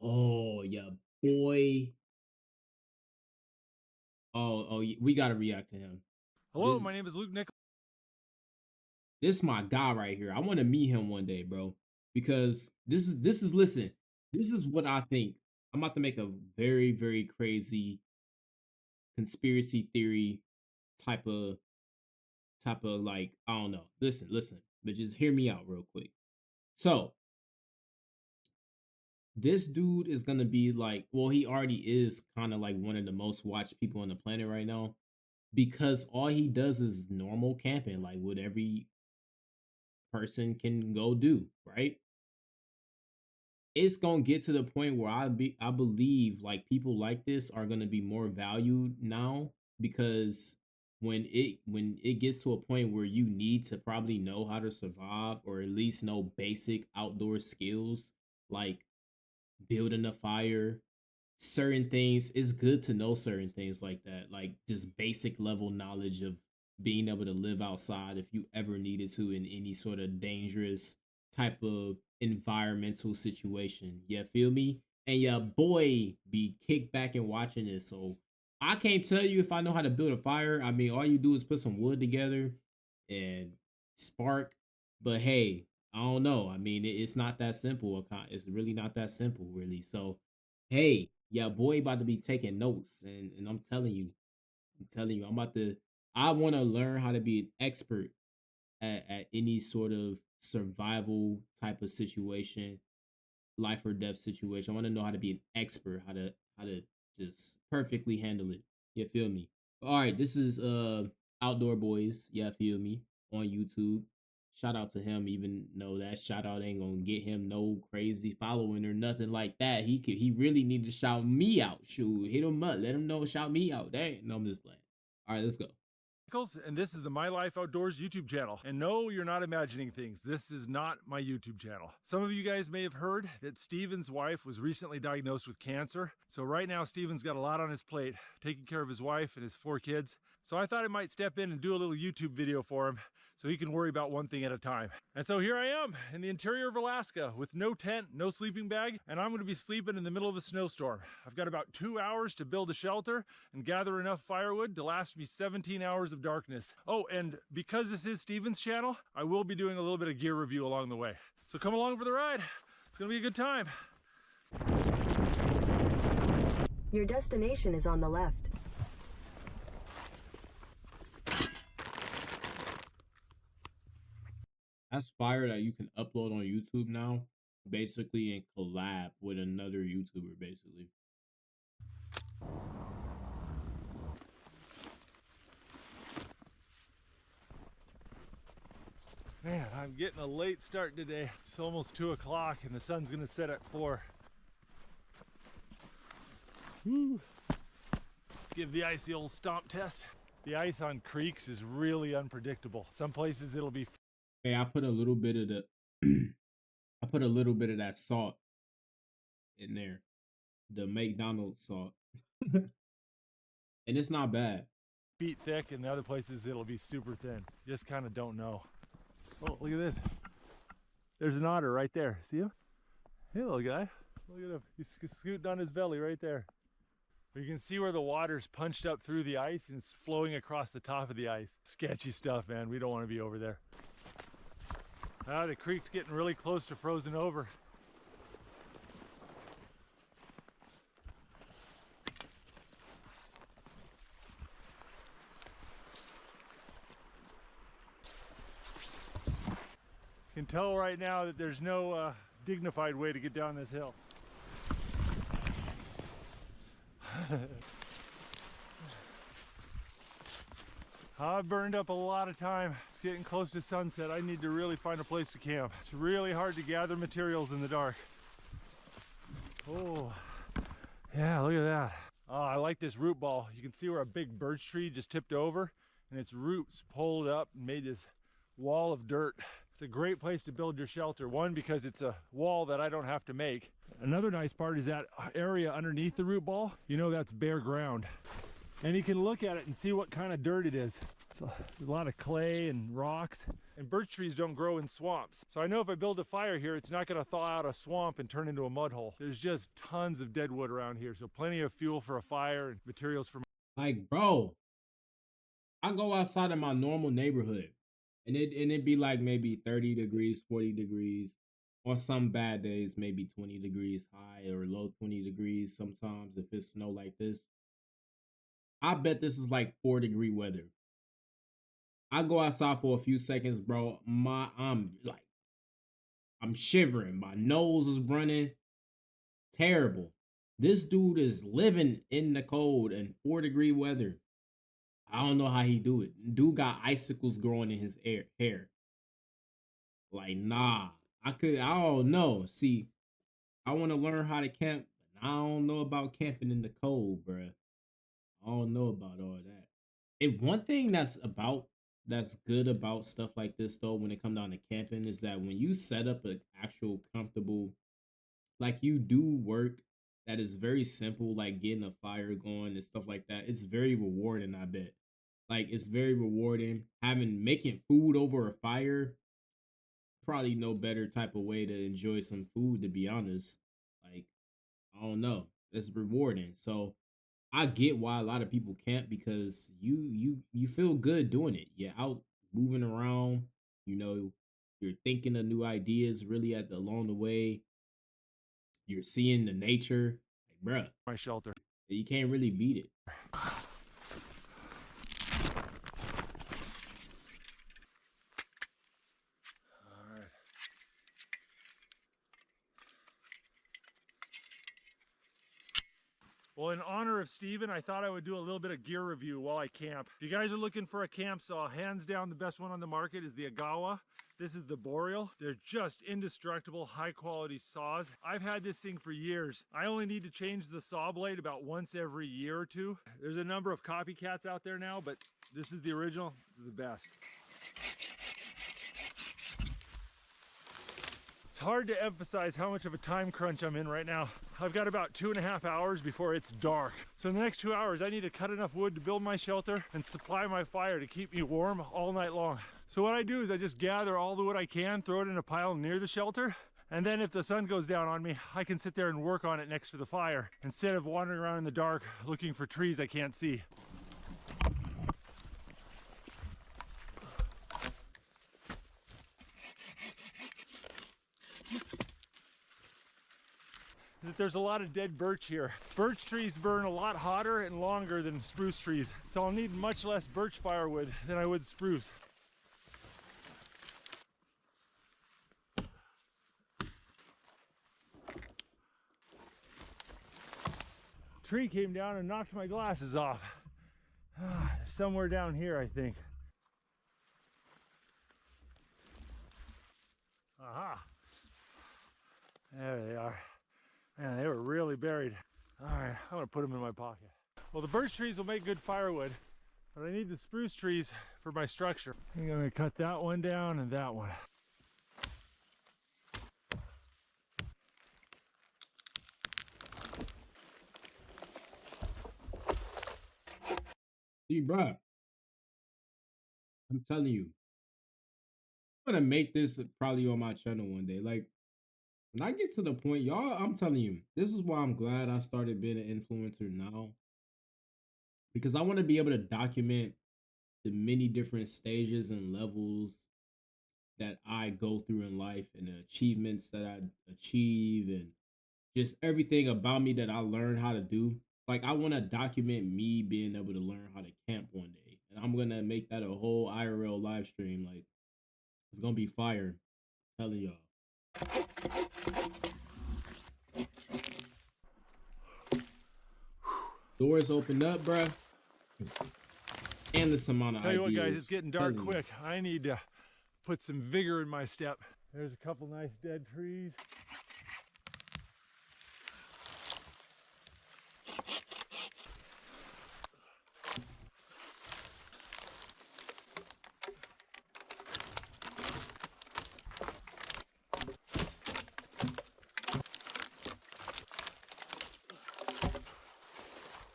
Oh yeah, boy. We gotta react to him. Hello, This my name is Luke Nichols. this my guy right here. I want to meet him one day, bro. Because this is listen. This is what I think. I'm about to make a very very crazy conspiracy theory type of like I don't know. Listen, but just hear me out real quick. So this dude is gonna be like, well, he already is kind of like one of the most watched people on the planet right now because all he does is normal camping, like what every person can go do, right? It's gonna get to the point where I believe like people like this are gonna be more valued now because when it gets to a point where you need to probably know how to survive or at least know basic outdoor skills like building a fire, certain things, it's good to know certain things like that, like just basic level knowledge of being able to live outside if you ever needed to in any sort of dangerous type of environmental situation. You feel me? And your boy be kicked back and watching this. So I can't tell you if I know how to build a fire. I mean, all you do is put some wood together and spark. But hey, I don't know. I mean, it's not that simple. It's really not that simple, really. So hey, yeah, boy about to be taking notes, and I'm telling you, I want to learn how to be an expert at any sort of survival type of situation, life or death situation. I want to know how to be an expert, how to just perfectly handle it. You feel me? All right, this is Outdoor Boys. Yeah, feel me on YouTube. Shout out to him, even though that shout out ain't gonna get him no crazy following or nothing like that. He really need to shout me out. Shoot, hit him up, let him know, shout me out. Dang, no, I'm just playing. All right, let's go. Nichols, and this is the My Life Outdoors YouTube channel. And no, you're not imagining things. This is not my YouTube channel. Some of you guys may have heard that Steven's wife was recently diagnosed with cancer. So right now, Steven's got a lot on his plate, taking care of his wife and his 4 kids. So I thought I might step in and do a little YouTube video for him so he can worry about one thing at a time. And so here I am in the interior of Alaska with no tent, no sleeping bag, and I'm gonna be sleeping in the middle of a snowstorm. I've got about 2 hours to build a shelter and gather enough firewood to last me 17 hours of darkness. Oh, and because this is Steven's channel, I will be doing a little bit of gear review along the way. So come along for the ride. It's gonna be a good time. Your destination is on the left. That's fire that you can upload on YouTube now, basically, and collab with another YouTuber, basically. Man, I'm getting a late start today. It's almost 2 o'clock and the sun's gonna set at 4. Woo. Give the ice the old stomp test. The ice on creeks is really unpredictable. Some places it'll be Hey, I put a little bit of the I put a little bit of that salt in there, the McDonald's salt, and it's not bad. feet thick and the other places it'll be super thin. Just kind of don't know. Oh, look at this. There's an otter right there. See him? Hey, little guy. Look at him. He's scooting on his belly right there. You can see where the water's punched up through the ice and it's flowing across the top of the ice. Sketchy stuff, man. We don't want to be over there. Ah, the creek's getting really close to frozen over. You can tell right now that there's no dignified way to get down this hill. I've burned up a lot of time. It's getting close to sunset. I need to really find a place to camp. It's really hard to gather materials in the dark. Oh, yeah, look at that. Oh, I like this root ball. You can see where a big birch tree just tipped over and its roots pulled up and made this wall of dirt. It's a great place to build your shelter. One, because it's a wall that I don't have to make. Another nice part is that area underneath the root ball, you know that's bare ground. And you can look at it and see what kind of dirt it is. So there's a lot of clay and rocks, and birch trees don't grow in swamps. So I know if I build a fire here, it's not gonna thaw out a swamp and turn into a mud hole. There's just tons of dead wood around here, so plenty of fuel for a fire and materials for. Like, bro, I go outside of my normal neighborhood and it be like maybe 30 degrees, 40 degrees. On some bad days, maybe 20 degrees high or low 20 degrees sometimes if it's snow like this. I bet this is like 4-degree weather. I go outside for a few seconds, bro. I'm shivering. My nose is running. Terrible. This dude is living in the cold and 4-degree weather. I don't know how he do it. Dude got icicles growing in his hair. Like, nah. I don't know. See, I want to learn how to camp, but I don't know about camping in the cold, bruh. I don't know about all that. And one thing that's good about stuff like this though, when it comes down to camping, is that when you set up an actual comfortable, like you do work that is very simple, like getting a fire going and stuff like that. It's very rewarding, I bet. Like it's very rewarding. Having making food over a fire, probably no better type of way to enjoy some food, to be honest. Like, I don't know. It's rewarding. So I get why a lot of people camp because you feel good doing it. You're out moving around, you know, you're thinking of new ideas really along the way. You're seeing the nature. Like, bruh, My shelter. you can't really beat it. Well, in honor of Steven, I thought I would do a little bit of gear review while I camp. If you guys are looking for a camp saw, hands down the best one on the market is the Agawa. This is the Boreal. They're just indestructible, high quality saws. I've had this thing for years. I only need to change the saw blade about once every year or two. There's a number of copycats out there now, but this is the original. This is the best. It's hard to emphasize how much of a time crunch I'm in right now. I've got about 2.5 hours before it's dark. So in the next 2 hours, I need to cut enough wood to build my shelter and supply my fire to keep me warm all night long. So what I do is I just gather all the wood I can, throw it in a pile near the shelter, and then if the sun goes down on me, I can sit there and work on it next to the fire instead of wandering around in the dark looking for trees I can't see. There's a lot of dead birch here. Birch trees burn a lot hotter and longer than spruce trees, so I'll need much less birch firewood than I would spruce. Tree came down and knocked my glasses off. Somewhere down here, I think. Aha! There they are. Man, they were really buried. All right, I'm gonna put them in my pocket. Well, the birch trees will make good firewood, but I need the spruce trees for my structure. I'm gonna cut that one down and that one. See, bruh, I'm telling you, I'm gonna make this probably on my channel one day. Like, when I get to the point, y'all, I'm telling you, this is why I'm glad I started being an influencer now. Because I want to be able to document the many different stages and levels that I go through in life and the achievements that I achieve and just everything about me that I learned how to do. Like, I want to document me being able to learn how to camp one day. And I'm going to make that a whole IRL live stream. Like, it's going to be fire. I'm telling y'all. Doors opened up, bruh. Endless amount of Tell you ideas. what, guys, it's getting dark quick. I need to put some vigor in my step. There's a couple nice dead trees.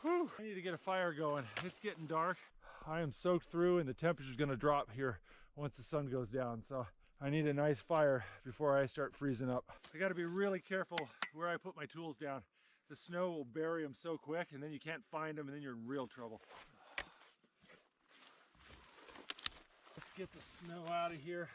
Whew, I need to get a fire going. It's getting dark. I am soaked through and the temperature is going to drop here once the sun goes down. So I need a nice fire before I start freezing up. I got to be really careful where I put my tools down. The snow will bury them so quick and then you can't find them and then you're in real trouble. Let's get the snow out of here.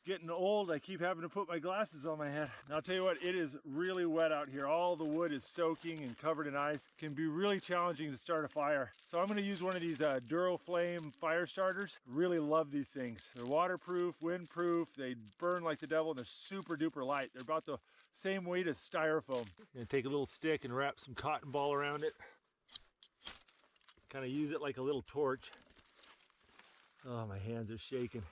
Getting old, I keep having to put my glasses on my head. And I'll tell you what, it is really wet out here. All the wood is soaking and covered in ice. It can be really challenging to start a fire. So I'm gonna use one of these Duraflame fire starters. Really love these things. They're waterproof, windproof, they burn like the devil, and they're super duper light. They're about the same weight as styrofoam. And take a little stick and wrap some cotton ball around it. Kind of use it like a little torch. Oh, my hands are shaking.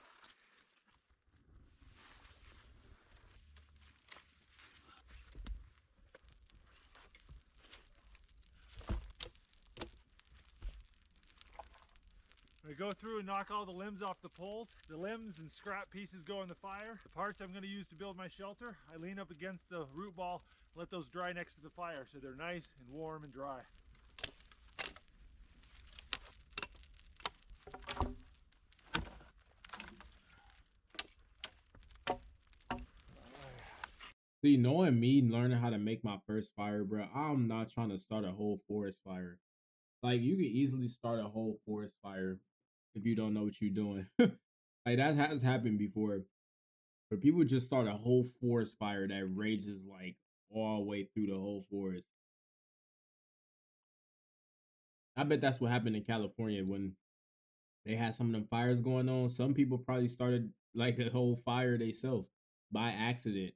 I go through and knock all the limbs off the poles. The limbs and scrap pieces go in the fire. The parts I'm going to use to build my shelter, I lean up against the root ball, let those dry next to the fire so they're nice and warm and dry. See, knowing me, learning how to make my first fire, bro, I'm not trying to start a whole forest fire. Like, you can easily start a whole forest fire if you don't know what you're doing. Like, that has happened before. But people just start a whole forest fire that rages, like, all the way through the whole forest. I bet that's what happened in California when they had some of them fires going on. Some people probably started, like, a whole fire themselves by accident.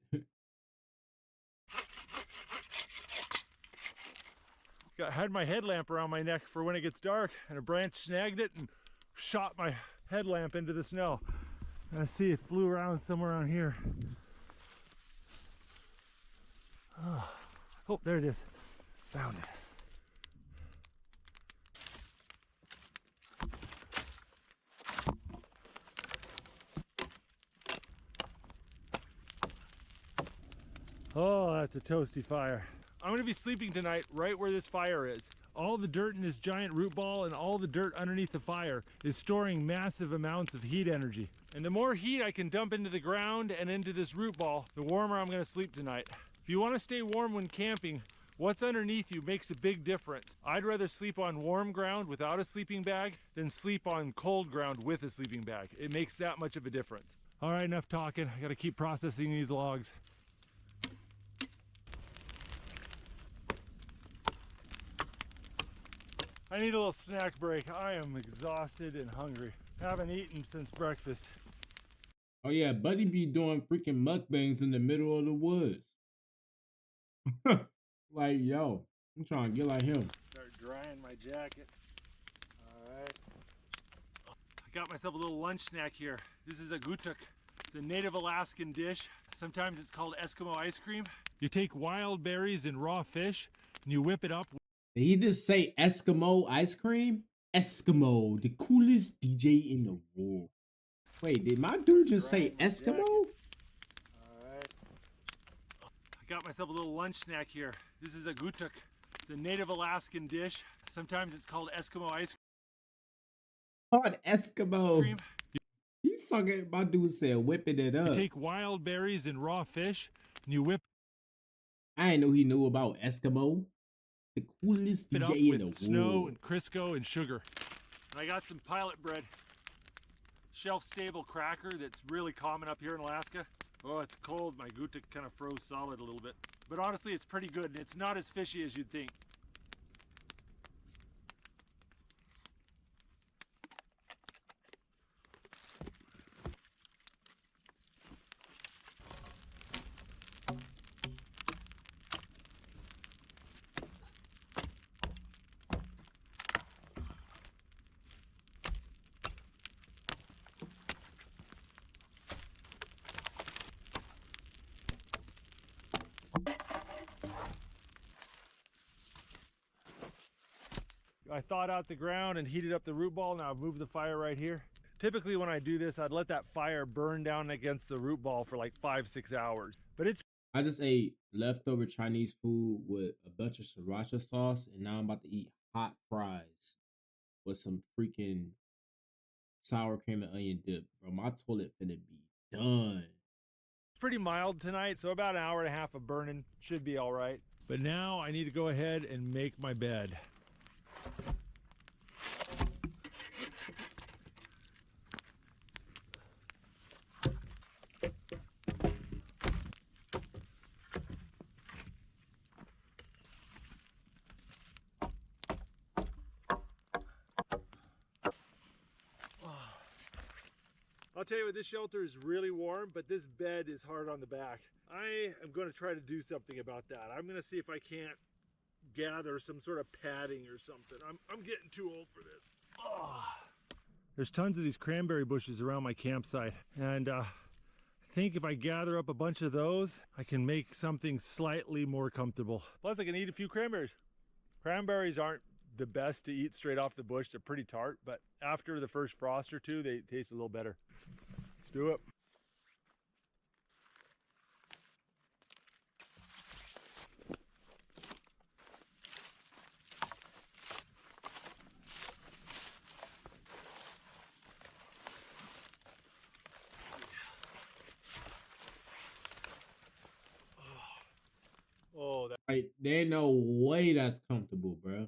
Had my headlamp around my neck for when it gets dark, and a branch snagged it and shot my headlamp into the snow. And I see it flew around somewhere around here. Oh, there it is. Found it. Oh, that's a toasty fire. I'm gonna be sleeping tonight right where this fire is. All the dirt in this giant root ball and all the dirt underneath the fire is storing massive amounts of heat energy. And the more heat I can dump into the ground and into this root ball, the warmer I'm gonna sleep tonight. If you wanna stay warm when camping, what's underneath you makes a big difference. I'd rather sleep on warm ground without a sleeping bag than sleep on cold ground with a sleeping bag. It makes that much of a difference. All right, enough talking. I gotta keep processing these logs. I need a little snack break. I am exhausted and hungry. Haven't eaten since breakfast. Oh yeah, Buddy be doing freaking mukbangs in the middle of the woods. Like, yo, I'm trying to get like him. Start drying my jacket. All right. I got myself a little lunch snack here. This is a gutuk. It's a native Alaskan dish. Sometimes it's called Eskimo ice cream. You take wild berries and raw fish and you whip it up. Did he just say Eskimo ice cream? Eskimo, the coolest DJ in the world. Wait, did my dude just say Eskimo? Alright. I got myself a little lunch snack here. This is a gutuk. It's a native Alaskan dish. Sometimes it's called Eskimo ice Called Eskimo. cream. He's talking, my dude said whipping it up. You take wild berries and raw fish and you whip I didn't know he knew about Eskimo. The coolest it up DJ in the with snow world. and Crisco and sugar. And I got some pilot bread. Shelf-stable cracker that's really common up here in Alaska. Oh, it's cold. My gutuk kind of froze solid a little bit. But honestly, it's pretty good. And it's not as fishy as you'd think. I thawed out the ground and heated up the root ball. Now I've moved the fire right here. Typically when I do this, I'd let that fire burn down against the root ball for like 5-6 hours. But it's I just ate leftover Chinese food with a bunch of sriracha sauce, and now I'm about to eat hot fries with some freaking sour cream and onion dip. Bro, my toilet finna be done. It's pretty mild tonight, so about an hour and a half of burning should be all right. But now I need to go ahead and make my bed. I'll tell you what, this shelter is really warm, but this bed is hard on the back. I am going to try to do something about that. I'm going to see if I can't gather some sort of padding or something. I'm getting too old for this. Oh. There's tons of these cranberry bushes around my campsite, and I think if I gather up a bunch of those, I can make something slightly more comfortable. Plus I can eat a few cranberries. Cranberries aren't the best to eat straight off the bush. They're pretty tart, but after the first frost or two, they taste a little better. Let's do it. Oh, that. Like, there ain't no way that's comfortable, bro.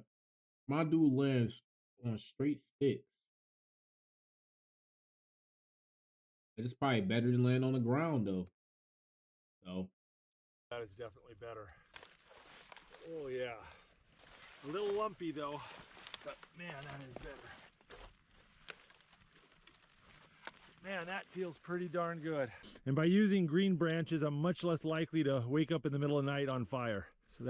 My dude lands on straight sticks. It's probably better than laying on the ground, though. So That is definitely better. Oh yeah. A little lumpy though, but man, that is better. Man, that feels pretty darn good. And by using green branches, I'm much less likely to wake up in the middle of the night on fire. So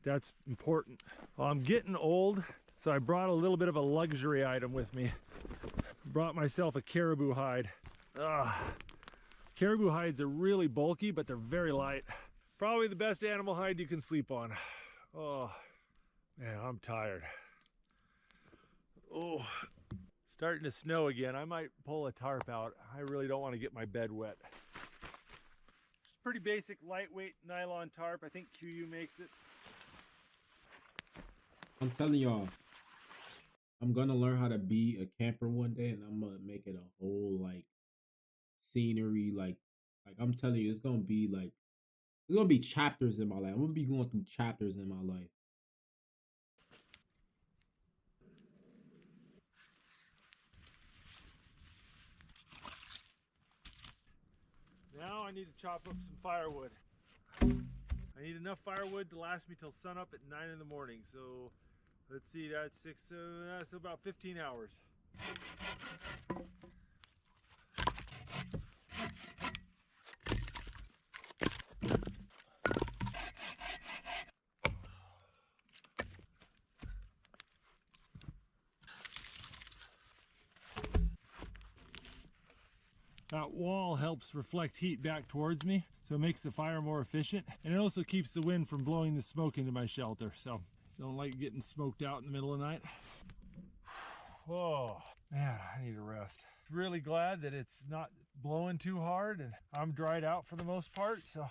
that's important. Well, I'm getting old, so I brought a little bit of a luxury item with me. Brought myself a caribou hide. Caribou hides are really bulky, but they're very light. Probably the best animal hide you can sleep on. Oh, man, I'm tired. Oh, starting to snow again. I might pull a tarp out. I really don't want to get my bed wet. It's pretty basic, lightweight nylon tarp. I think QU makes it. I'm telling y'all, I'm gonna learn how to be a camper one day, and I'm gonna make it a whole like scenery. Like I'm telling you, it's gonna be like there's gonna be chapters in my life. I'm gonna be going through chapters in my life. Now I need to chop up some firewood. I need enough firewood to last me till sunup at 9 in the morning. So let's see, that's 6, so about 15 hours. That wall helps reflect heat back towards me, so it makes the fire more efficient, and it also keeps the wind from blowing the smoke into my shelter, so don't like getting smoked out in the middle of the night. Oh man, I need a rest. Really glad that it's not blowing too hard and I'm dried out for the most part, so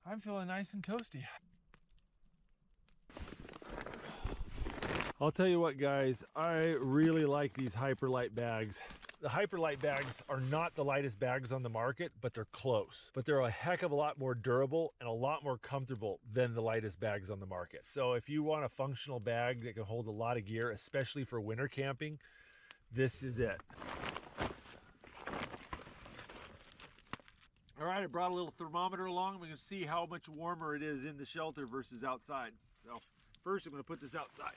I'm feeling nice and toasty. I'll tell you what, guys, I really like these Hyperlight bags. The Hyperlight bags are not the lightest bags on the market, but they're close. But they're a heck of a lot more durable and a lot more comfortable than the lightest bags on the market. So if you want a functional bag that can hold a lot of gear, especially for winter camping, this is it. All right, I brought a little thermometer along. We can see how much warmer it is in the shelter versus outside. So first I'm gonna put this outside.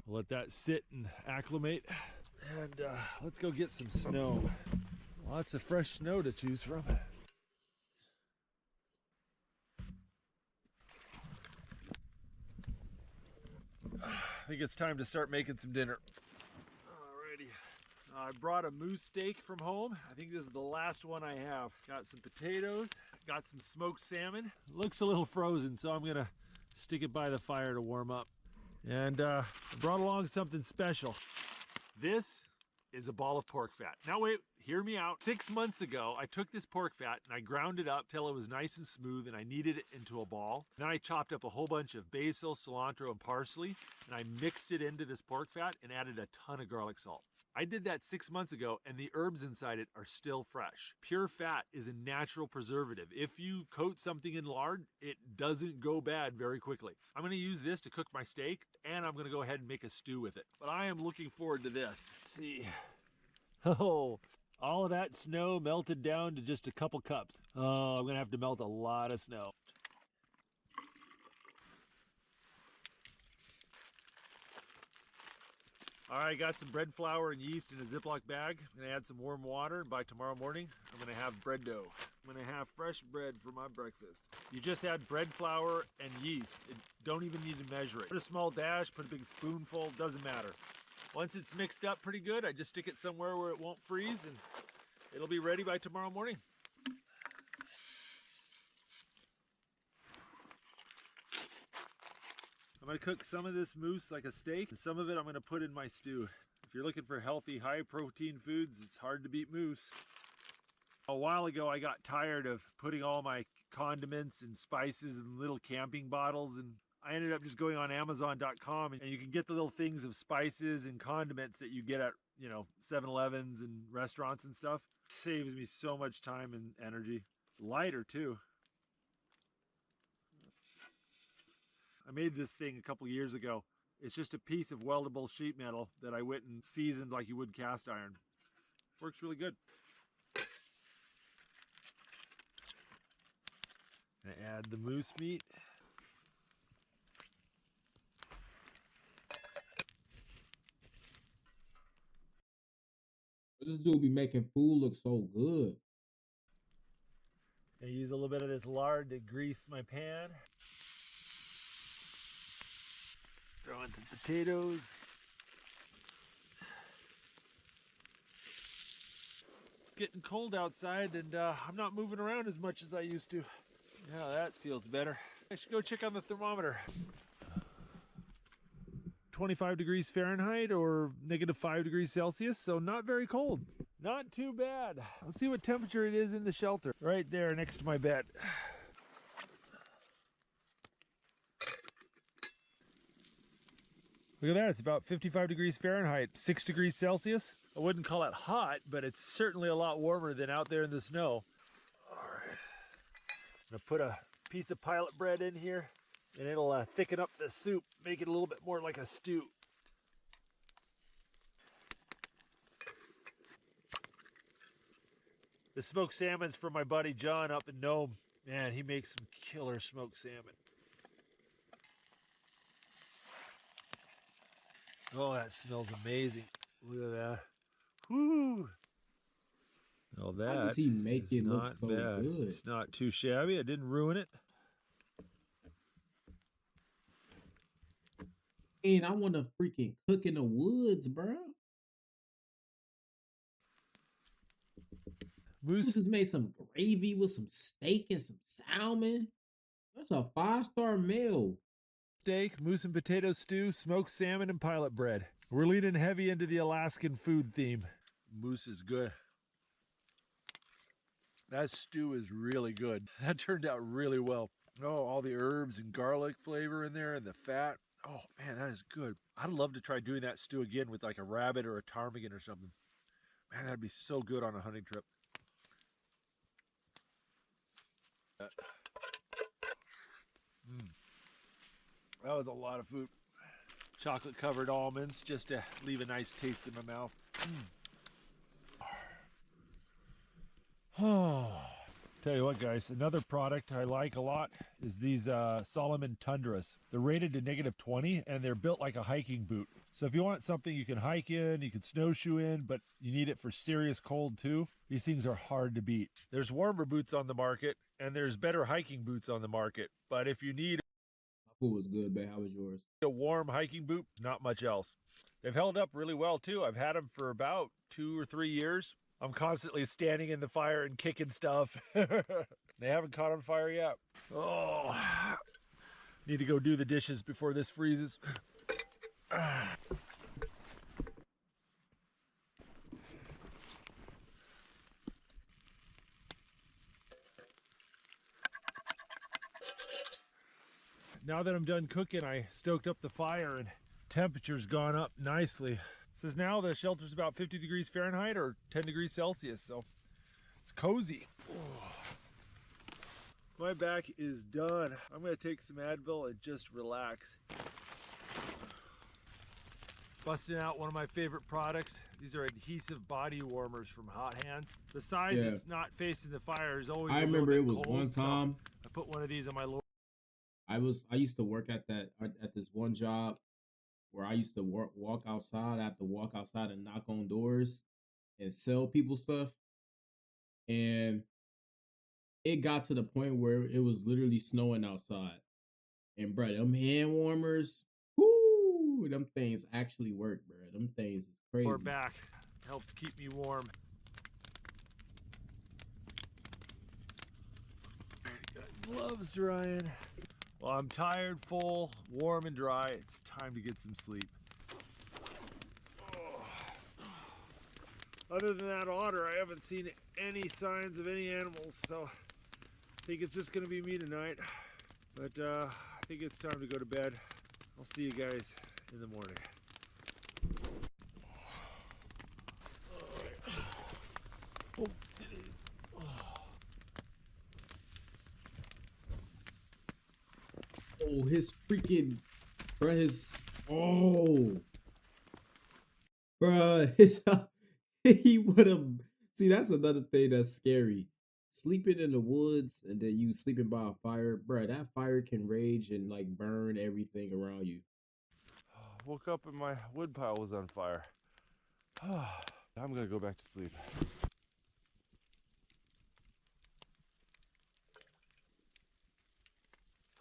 I'll let that sit and acclimate. And let's go get some snow. Lots of fresh snow to choose from. I think it's time to start making some dinner. Alrighty. I brought a moose steak from home. I think this is the last one I have. Got some potatoes, got some smoked salmon. It looks a little frozen, so I'm gonna stick it by the fire to warm up. And I brought along something special. This is a ball of pork fat. Now wait, hear me out. 6 months ago, I took this pork fat and I ground it up till it was nice and smooth, and I kneaded it into a ball. Then I chopped up a whole bunch of basil, cilantro, and parsley, and I mixed it into this pork fat and added a ton of garlic salt. I did that 6 months ago, and the herbs inside it are still fresh. Pure fat is a natural preservative. If you coat something in lard, it doesn't go bad very quickly. I'm gonna use this to cook my steak, and I'm gonna go ahead and make a stew with it. But I am looking forward to this. Let's see. Oh, all of that snow melted down to just a couple cups. Oh, I'm gonna have to melt a lot of snow. All right, I got some bread flour and yeast in a Ziploc bag. I'm gonna add some warm water, and by tomorrow morning, I'm gonna have bread dough. I'm gonna have fresh bread for my breakfast. You just add bread flour and yeast. Don't even need to measure it. Put a small dash, put a big spoonful, doesn't matter. Once it's mixed up pretty good, I just stick it somewhere where it won't freeze, and it'll be ready by tomorrow morning. I'm gonna cook some of this mousse like a steak, and some of it I'm gonna put in my stew. If you're looking for healthy, high protein foods, it's hard to beat mousse. A while ago, I got tired of putting all my condiments and spices in little camping bottles, and I ended up just going on Amazon.com, and you can get the little things of spices and condiments that you get at, 7-Elevens and restaurants and stuff. Saves me so much time and energy. It's lighter too. I made this thing a couple years ago. It's just a piece of weldable sheet metal that I went and seasoned like you would cast iron. Works really good. I add the moose meat. This dude be making food look so good. I use a little bit of this lard to grease my pan. Throw in some potatoes. It's getting cold outside, and I'm not moving around as much as I used to. Yeah, that feels better. I should go check on the thermometer. 25 degrees Fahrenheit or -5 degrees Celsius, so not very cold. Not too bad. Let's see what temperature it is in the shelter. Right there next to my bed. Look at that, it's about 55 degrees Fahrenheit, 6 degrees Celsius. I wouldn't call it hot, but it's certainly a lot warmer than out there in the snow. All right. I'm gonna put a piece of pilot bread in here, and it'll thicken up the soup, make it a little bit more like a stew. The smoked salmon's from my buddy John up in Nome. Man, he makes some killer smoked salmon. Oh, that smells amazing. Look at that. Woo! Oh, that How does he make it look so bad. good? It's not too shabby. I didn't ruin it. And I want to freaking cook in the woods, bro. Moose Just made some gravy with some steak and some salmon. That's a 5-star meal. steak, moose and potato stew, smoked salmon, and pilot bread. We're leaning heavy into the Alaskan food theme. Moose is good. That stew is really good. That turned out really well. Oh, all the herbs and garlic flavor in there and the fat. Oh man, that is good. I'd love to try doing that stew again with like a rabbit or a ptarmigan or something. Man, that'd be so good on a hunting trip. That was a lot of food. Chocolate covered almonds just to leave a nice taste in my mouth. Oh, tell you what, guys, another product I like a lot is these Solomon Tundras. They're rated to -20 and they're built like a hiking boot. So if you want something you can hike in, you can snowshoe in, but you need it for serious cold too, these things are hard to beat. There's warmer boots on the market and there's better hiking boots on the market. But if you need My food was good, babe. How was yours? a warm hiking boot, not much else. They've held up really well too. I've had them for about 2 or 3 years. I'm constantly standing in the fire and kicking stuff. They haven't caught on fire yet. Oh, need to go do the dishes before this freezes. Now that I'm done cooking, I stoked up the fire and temperature's gone up nicely. It says now the shelter's about 50 degrees Fahrenheit or 10 degrees Celsius, so it's cozy. My back is done. I'm gonna take some Advil and just relax. Busting out one of my favorite products. These are adhesive body warmers from Hot Hands. The side that's not facing the fire is always I a little remember bit it was cold, one time so I put one of these on my lower. I used to work at this one job where I used to walk outside. I have to walk outside and knock on doors and sell people stuff. And it got to the point where it was literally snowing outside. And bro, them hand warmers, whoo, them things actually work, bro. Them things is Or crazy. back helps keep me warm. Got gloves drying. Well, I'm tired, full, warm, and dry. It's time to get some sleep. Other than that otter, I haven't seen any signs of any animals, so I think it's just gonna be me tonight. But I think it's time to go to bed. I'll see you guys in the morning. Oh, his freaking, bro, oh, bro, he would have, see, that's another thing that's scary. Sleeping in the woods and then you sleeping by a fire, bro, that fire can rage and like burn everything around you. Woke up and my wood pile was on fire. I'm gonna go back to sleep.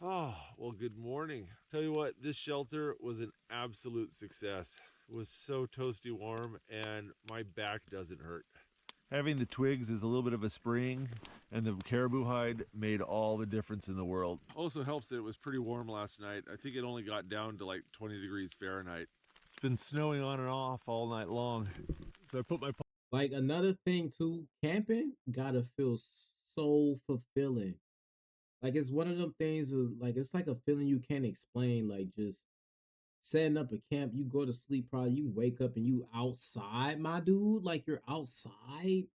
Oh, well, good morning. Tell you what, this shelter was an absolute success. It was so toasty warm and my back doesn't hurt. Having the twigs is a little bit of a spring, and the caribou hide made all the difference in the world. Also helps that it was pretty warm last night. I think it only got down to like 20 degrees Fahrenheit. It's been snowing on and off all night long. So I put my... Like another thing too, camping gotta feel so fulfilling. Like it's one of them things like it's like a feeling you can't explain. Like just setting up a camp, you go to sleep, probably you wake up and you outside, my dude. Like you're outside.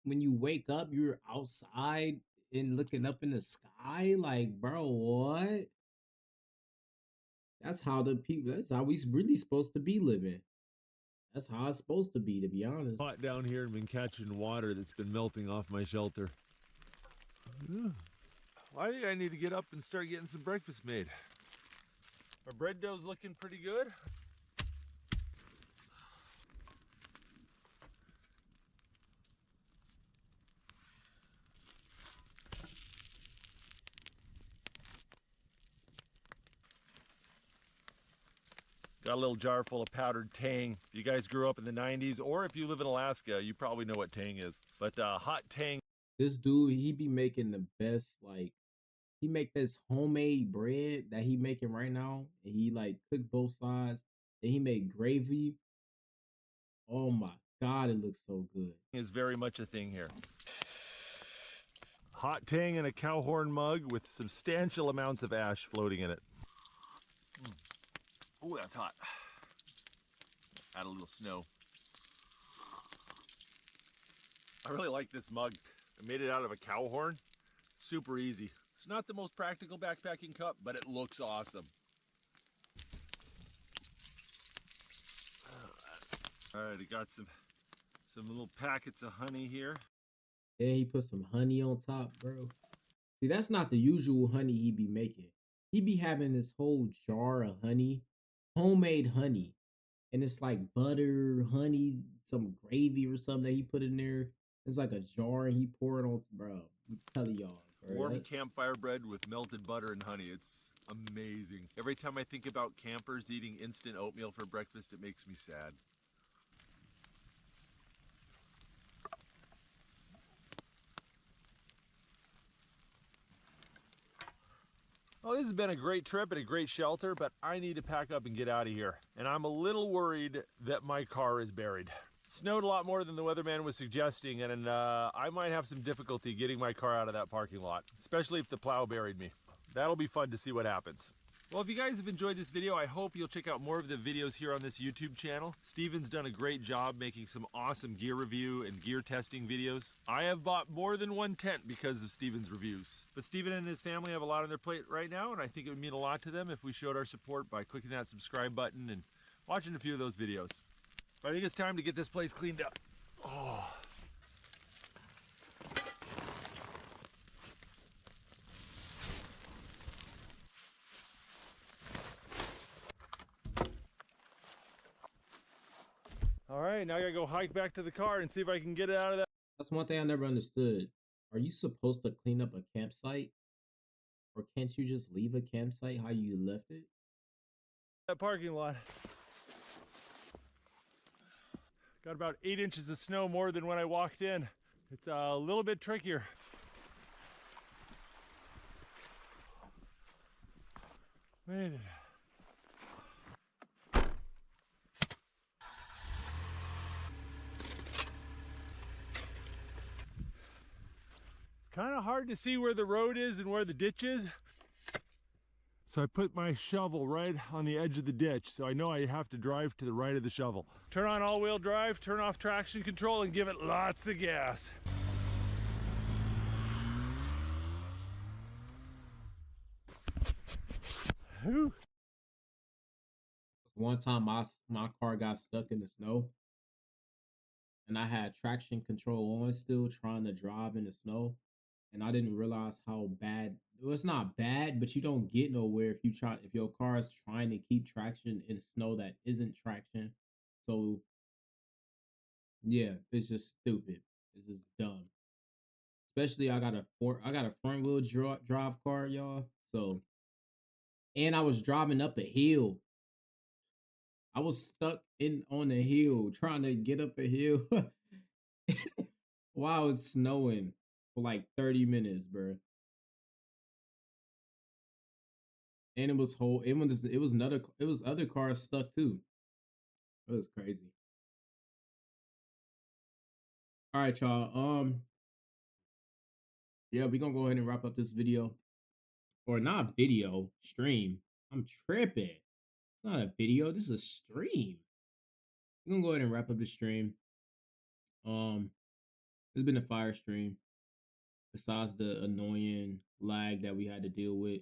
When you wake up, you're outside and looking up in the sky. Like, bro, what? That's how the people. That's how we really supposed to be living. That's how it's supposed to be honest. Hot down here and been catching water that's been melting off my shelter. Well, I think I need to get up and start getting some breakfast made. Our bread dough's looking pretty good. Got a little jar full of powdered tang. If you guys grew up in the 90s, or if you live in Alaska, you probably know what tang is. But hot tang. This dude, he be making the best, like, he make this homemade bread that he making right now, and he like cook both sides. Then he make gravy. Oh my god, it looks so good. Is very much a thing here. Hot tang in a cow horn mug with substantial amounts of ash floating in it. Oh, that's hot. Add a little snow. I really like this mug. I made it out of a cow horn. Super easy. It's not the most practical backpacking cup, but it looks awesome. All right, I got some little packets of honey here. Then he put some honey on top, bro. See, that's not the usual honey he be making. He be having this whole jar of honey, homemade honey. And it's like butter, honey, some gravy or something that he put in there. It's like a jar and he pour it on, bro. I'm telling y'all. Warm campfire bread with melted butter and honey. It's amazing. Every time I think about campers eating instant oatmeal for breakfast, it makes me sad. Well, this has been a great trip and a great shelter, but I need to pack up and get out of here. And I'm a little worried that my car is buried. It snowed a lot more than the weatherman was suggesting, and I might have some difficulty getting my car out of that parking lot, especially if the plow buried me. That'll be fun to see what happens. Well, if you guys have enjoyed this video, I hope you'll check out more of the videos here on this YouTube channel. Steven's done a great job making some awesome gear review and gear testing videos. I have bought more than one tent because of Steven's reviews. But Steven and his family have a lot on their plate right now, and I think it would mean a lot to them if we showed our support by clicking that subscribe button and watching a few of those videos. But I think it's time to get this place cleaned up. Oh. All right, now I gotta go hike back to the car and see if I can get it out of that. That's one thing I never understood. Are you supposed to clean up a campsite? Or can't you just leave a campsite how you left it? That parking lot. Got about 8 inches of snow more than when I walked in. It's a little bit trickier. Made it. Kind of hard to see where the road is and where the ditch is. So I put my shovel right on the edge of the ditch, so I know I have to drive to the right of the shovel. Turn on all-wheel drive, turn off traction control, and give it lots of gas. Whew. One time my car got stuck in the snow and I had traction control on still trying to drive in the snow. And I didn't realize how bad it's not bad, but you don't get nowhere if your car is trying to keep traction in snow that isn't traction. So yeah, it's just stupid. It's just dumb. Especially I got a front wheel drive car, y'all. So and I was driving up a hill. I was stuck on the hill trying to get up a hill while it's snowing for like 30 minutes, bro. And it was other cars stuck too. It was crazy. All right, y'all. Yeah, we're gonna go ahead and wrap up this video. Or not video, stream. I'm tripping. It's not a video, this is a stream. We're gonna go ahead and wrap up the stream. It's been a fire stream. Besides the annoying lag that we had to deal with.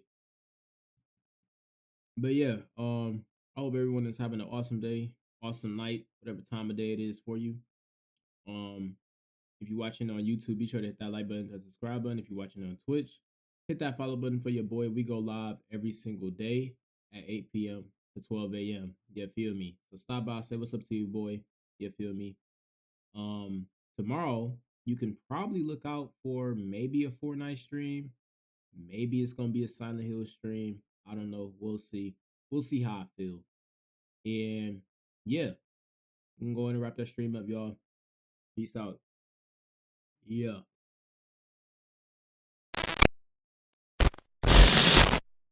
But yeah, I hope everyone is having an awesome day, awesome night, whatever time of day it is for you. If you're watching on YouTube, be sure to hit that like button, that subscribe button. If you're watching on Twitch, hit that follow button for your boy. We go live every single day at 8 p.m. to 12 a.m. You feel me? So stop by, say what's up to you, boy. You feel me? Tomorrow you can probably look out for maybe a Fortnite stream. Maybe it's gonna be a Silent Hill stream. I don't know. We'll see. We'll see how I feel. And yeah, we can go ahead and wrap that stream up, y'all. Peace out. Yeah.